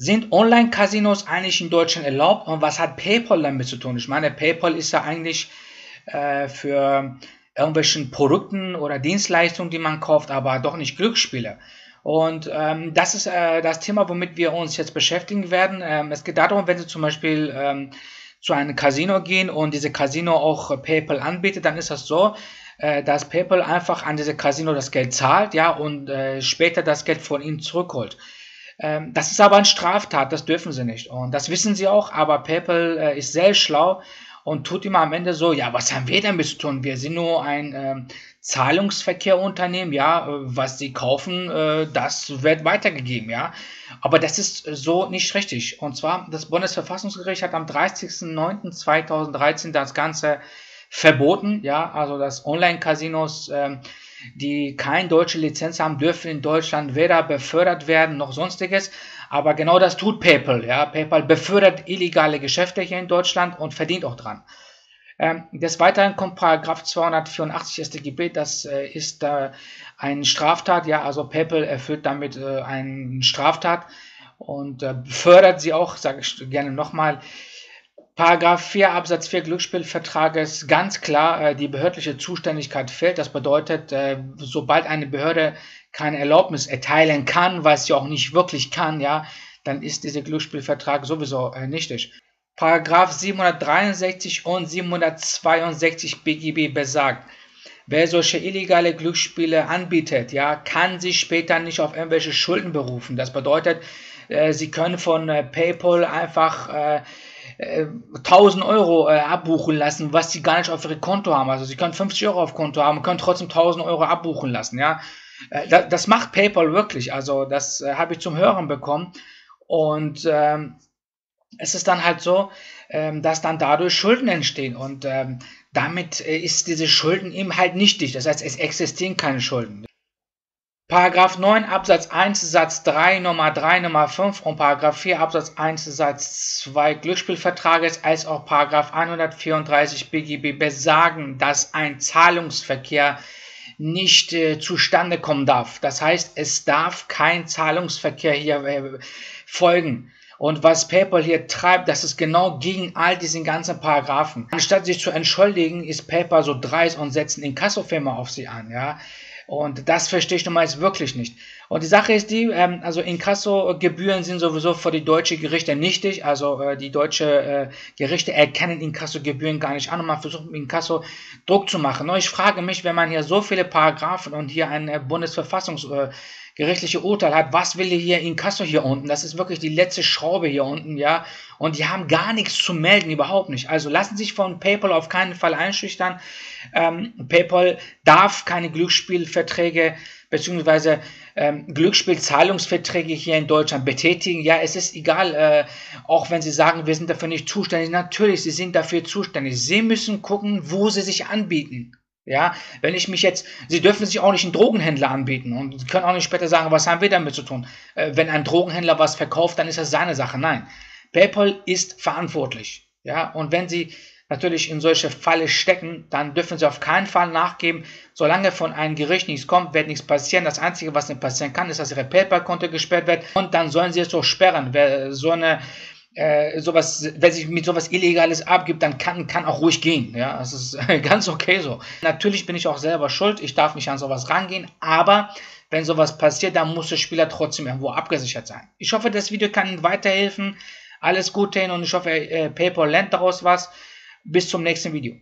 Sind Online-Casinos eigentlich in Deutschland erlaubt und was hat PayPal damit zu tun? Ich meine, PayPal ist ja eigentlich für irgendwelchen Produkten oder Dienstleistungen, die man kauft, aber doch nicht Glücksspiele. Und das ist das Thema, womit wir uns jetzt beschäftigen werden. Es geht darum, wenn Sie zum Beispiel zu einem Casino gehen und diese Casino auch PayPal anbietet, dann ist das so, dass PayPal einfach an diese Casino das Geld zahlt, ja, und später das Geld von ihnen zurückholt. Das ist aber eine Straftat, das dürfen sie nicht. Und das wissen sie auch, aber PayPal ist sehr schlau und tut immer am Ende so, ja, was haben wir damit zu tun? Wir sind nur ein Zahlungsverkehrunternehmen, ja, was sie kaufen, das wird weitergegeben, ja. Aber das ist so nicht richtig. Und zwar, das Bundesverfassungsgericht hat am 30.09.2013 das Ganze verboten, ja, also dass Online-Casinos die keine deutsche Lizenz haben, dürfen in Deutschland weder befördert werden noch sonstiges. Aber genau das tut PayPal. Ja. PayPal befördert illegale Geschäfte hier in Deutschland und verdient auch dran. Des Weiteren kommt Paragraph 284 StGB, das ist eine Straftat, ja, also PayPal erfüllt damit eine Straftat und befördert sie auch, sage ich gerne nochmal. Paragraph 4 Absatz 4 Glücksspielvertrages ganz klar, die behördliche Zuständigkeit fehlt. Das bedeutet, sobald eine Behörde keine Erlaubnis erteilen kann, was sie auch nicht wirklich kann, ja, dann ist dieser Glücksspielvertrag sowieso nichtig. Paragraph 763 und 762 BGB besagt, wer solche illegale Glücksspiele anbietet, ja, kann sich später nicht auf irgendwelche Schulden berufen. Das bedeutet, sie können von PayPal einfach 1000 Euro abbuchen lassen, was sie gar nicht auf ihrem Konto haben. Also sie können 50 Euro auf Konto haben und können trotzdem 1000 Euro abbuchen lassen. Ja, das macht PayPal wirklich. Also das habe ich zum Hören bekommen. Und es ist dann halt so, dass dann dadurch Schulden entstehen. Und damit ist diese Schulden eben halt nichtig. Das heißt, es existieren keine Schulden. Paragraph 9 Absatz 1 Satz 3 Nummer 3 Nummer 5 und Paragraph 4 Absatz 1 Satz 2 Glücksspielvertrages als auch Paragraph 134 BGB besagen, dass ein Zahlungsverkehr nicht zustande kommen darf. Das heißt, es darf kein Zahlungsverkehr hier folgen. Und was PayPal hier treibt, das ist genau gegen all diesen ganzen Paragraphen. Anstatt sich zu entschuldigen, ist PayPal so dreist und setzt eine Inkassofirma auf sie an, ja. Und das verstehe ich nun mal jetzt wirklich nicht. Und die Sache ist die, also Inkasso-Gebühren sind sowieso für die deutschen Gerichte nichtig. Also die deutsche Gerichte erkennen Inkasso-Gebühren gar nicht an und man versucht Inkasso Druck zu machen. Nur ich frage mich, wenn man hier so viele Paragraphen und hier ein bundesverfassungsgerichtliche Urteil hat, was will hier Inkasso hier unten? Das ist wirklich die letzte Schraube hier unten, ja. Und die haben gar nichts zu melden, überhaupt nicht. Also lassen sich von PayPal auf keinen Fall einschüchtern. PayPal darf keine Glücksspielverträge bzw. Glücksspielzahlungsverträge hier in Deutschland betätigen. Ja, es ist egal, auch wenn Sie sagen, wir sind dafür nicht zuständig. Natürlich, Sie sind dafür zuständig. Sie müssen gucken, wo Sie sich anbieten. Ja, wenn ich mich jetzt, Sie dürfen sich auch nicht einen Drogenhändler anbieten und Sie können auch nicht später sagen, was haben wir damit zu tun? Wenn ein Drogenhändler was verkauft, dann ist das seine Sache. Nein, PayPal ist verantwortlich. Ja, und wenn Sie natürlich in solche Falle stecken, dann dürfen Sie auf keinen Fall nachgeben. Solange von einem Gericht nichts kommt, wird nichts passieren. Das Einzige, was nicht passieren kann, ist, dass Ihre PayPal-Konto gesperrt wird und dann sollen Sie es doch sperren. Wer wer sich mit sowas Illegales abgibt, dann kann auch ruhig gehen. Ja, das ist ganz okay so. Natürlich bin ich auch selber schuld. Ich darf nicht an sowas rangehen, aber wenn sowas passiert, dann muss der Spieler trotzdem irgendwo abgesichert sein. Ich hoffe, das Video kann Ihnen weiterhelfen. Alles Gute hin und ich hoffe, PayPal lernt daraus was. Bis zum nächsten Video.